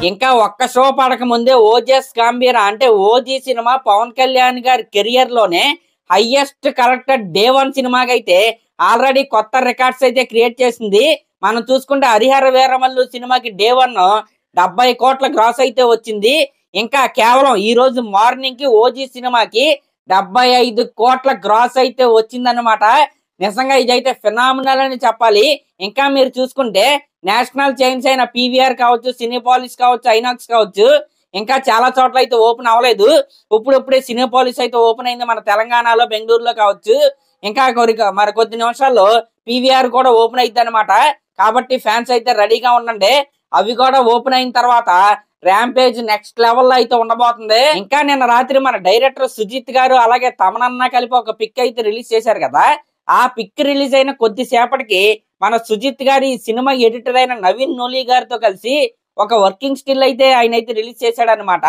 ఇంకా ఒక్క షో పడక ముందే ఓజస్ గంభీర అంటే ఓజీ సినిమా పవన్ కళ్యాణ్ గారి కెరియర్ లోనే హైయెస్ట్ కలెక్టెడ్ డే 1 సినిమాకి అయితే ఆల్రెడీ కొత్త రికార్డ్స్ అయితే క్రియేట్ చేసింది. మనం చూసుకుంటే హరిహర వీరమల్లు సినిమాకి డే 1 70 కోట్ల గ్రాస్ అయితే వచ్చింది. ఇంకా కేవలం ఈ రోజు మార్నింగ్ కి ఓజీ సినిమాకి 75 కోట్ల గ్రాస్ అయితే వచ్చిందన్నమాట. నిజంగా ఇదైతే ఫినామినల్ అని చెప్పాలి. ఇంకా మీరు చూసుకుంటే నేషనల్ చైన్స్ అయిన పీవీఆర్ కావచ్చు, సినీపాలిస్ కావచ్చు, ఐనాక్స్ కావచ్చు, ఇంకా చాలా చోట్ల అయితే ఓపెన్ అవ్వలేదు. ఇప్పుడే సినీపాలిస్ అయితే ఓపెన్ అయింది మన తెలంగాణలో, బెంగళూరులో కావచ్చు. ఇంకా మరి కొద్ది నిమిషాల్లో పీవీఆర్ కూడా ఓపెన్ అయింది అనమాట. కాబట్టి ఫ్యాన్స్ అయితే రెడీగా ఉండండి. అవి కూడా ఓపెన్ అయిన తర్వాత ర్యాంపేజ్ నెక్స్ట్ లెవెల్లో అయితే ఉండబోతుంది. ఇంకా నిన్న రాత్రి మన డైరెక్టర్ సుజిత్ గారు అలాగే తమనన్న కలిపి ఒక పిక్ అయితే రిలీజ్ చేశారు కదా. ఆ పిక్ రిలీజ్ అయిన కొద్దిసేపటికి మన సుజిత్ గారి సినిమా ఎడిటర్ అయిన నవీన్ నూలి గారితో కలిసి ఒక వర్కింగ్ స్టిల్ అయితే ఆయన అయితే రిలీజ్ చేశాడు అనమాట.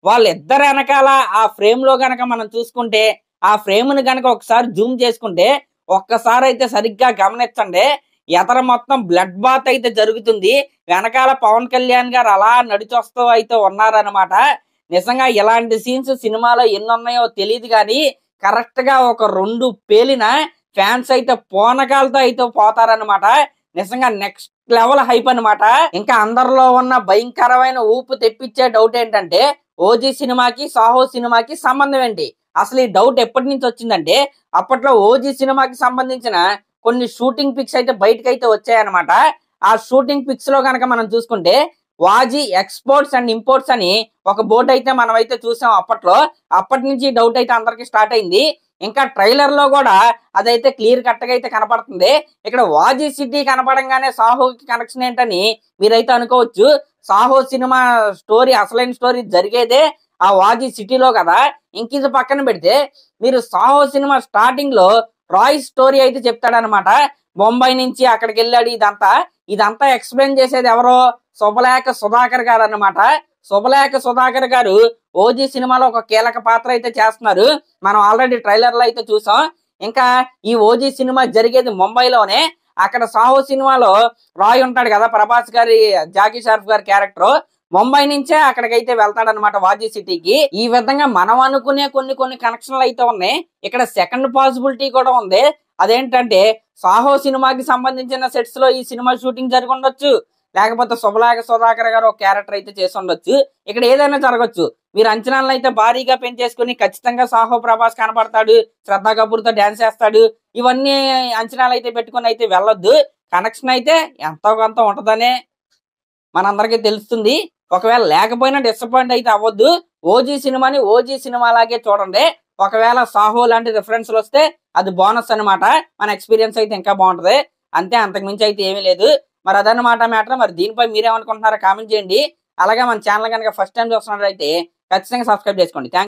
వాళ్ళిద్దరు వెనకాల ఆ ఫ్రేమ్ లో గనక మనం చూసుకుంటే, ఆ ఫ్రేమ్ ని గనక ఒకసారి జూమ్ చేసుకుంటే ఒక్కసారి అయితే సరిగ్గా గమనించండి. ఎదర మొత్తం బ్లడ్ బాత్ అయితే జరుగుతుంది. వెనకాల పవన్ కళ్యాణ్ గారు అలా నడిచొస్తూ అయితే ఉన్నారనమాట. నిజంగా ఇలాంటి సీన్స్ సినిమాలో ఎన్ని ఉన్నాయో తెలియదు కానీ కరెక్ట్ గా ఒక 2 పేలిన ఫ్యాన్స్ అయితే పోనకాలతో అయితే పోతారనమాట. నిజంగా నెక్స్ట్ లెవెల్ హైప్ అనమాట. ఇంకా అందరిలో ఉన్న భయంకరమైన ఊపు తెప్పించే డౌట్ ఏంటంటే ఓజీ సినిమాకి సాహో సినిమాకి సంబంధం ఏంటి? అసలు ఈ డౌట్ ఎప్పటి నుంచి వచ్చిందంటే అప్పట్లో ఓజీ సినిమాకి సంబంధించిన కొన్ని షూటింగ్ పిక్స్ అయితే బయటకు అయితే వచ్చాయన్నమాట. ఆ షూటింగ్ పిక్స్ లో కనుక మనం చూసుకుంటే వాజీ ఎక్స్పోర్ట్స్ అండ్ ఇంపోర్ట్స్ అని ఒక బోర్డు అయితే మనం అయితే చూసాం అప్పట్లో. అప్పటి నుంచి డౌట్ అయితే అందరికి స్టార్ట్ అయింది. ఇంకా ట్రైలర్ లో కూడా అదైతే క్లియర్ కట్ గా అయితే కనపడుతుంది. ఇక్కడ వాజీ సిటీ కనపడంగానే సాహోకి కనెక్షన్ ఏంటని మీరైతే అనుకోవచ్చు. సాహో సినిమా స్టోరీ, అసలైన స్టోరీ జరిగేదే ఆ వాజీ సిటీలో కదా. ఇంక ఇది పక్కన పెడితే మీరు సాహో సినిమా స్టార్టింగ్ లో రాయ్ స్టోరీ అయితే చెప్తాడనమాట. బొంబాయి నుంచి అక్కడికి వెళ్ళాడు. ఇదంతా ఎక్స్ప్లెయిన్ చేసేది ఎవరో శుభలేఖ సుధాకర్ గారు అన్నమాట. శుభలేఖ సుధాకర్ గారు ఓజీ సినిమాలో ఒక కీలక పాత్ర అయితే చేస్తున్నారు. మనం ఆల్రెడీ ట్రైలర్ లో అయితే చూసాం. ఇంకా ఈ ఓజీ సినిమా జరిగేది ముంబైలోనే. అక్కడ సాహో సినిమాలో రాయ్ ఉంటాడు కదా, ప్రభాస్ గారి జాకీ షార్ఫ్ గారి క్యారెక్టర్. ముంబై నుంచే అక్కడికైతే వెళ్తాడనమాట వాజీ సిటీకి. ఈ విధంగా మనం అనుకునే కొన్ని కనెక్షన్లు అయితే ఉన్నాయి. ఇక్కడ సెకండ్ పాసిబిలిటీ కూడా ఉంది. అదేంటంటే సాహో సినిమాకి సంబంధించిన సెట్స్ లో ఈ సినిమా షూటింగ్ జరిగి ఉండొచ్చు, లేకపోతే శుభలేఖ సుధాకర్ గారు ఒక క్యారెక్టర్ అయితే చేసి ఉండొచ్చు. ఇక్కడ ఏదైనా జరగచ్చు. మీరు అంచనాలను అయితే భారీగా పెంచేసుకుని ఖచ్చితంగా సాహో ప్రభాస్ కనపడతాడు, శ్రద్ధా కపూర్ తో డాన్స్ చేస్తాడు, ఇవన్నీ అంచనాలు అయితే పెట్టుకుని అయితే వెళ్ళొద్దు. కనెక్షన్ అయితే ఎంతో కొంత ఉంటదనే మనందరికీ తెలుస్తుంది. ఒకవేళ లేకపోయినా డిసప్పాయింట్ అయితే అవ్వద్దు. ఓజీ సినిమాని ఓజీ సినిమా లాగే చూడండి. ఒకవేళ సాహో లాంటి రిఫరెన్స్లు వస్తే అది బోనస్ అనమాట. మన ఎక్స్పీరియన్స్ అయితే ఇంకా బాగుంటది. అంతే, అంతకు మించి అయితే ఏమీ లేదు. మరి అదన్నమాట మ్యాటర్. మరి దీనిపై మీరేమనుకుంటున్నారో కామెంట్ చేయండి. అలాగే మన ఛానల్ కనుక ఫస్ట్ టైం చూస్తున్నట్లయితే ఖచ్చితంగా సబ్స్క్రైబ్ చేసుకోండి. థ్యాంక్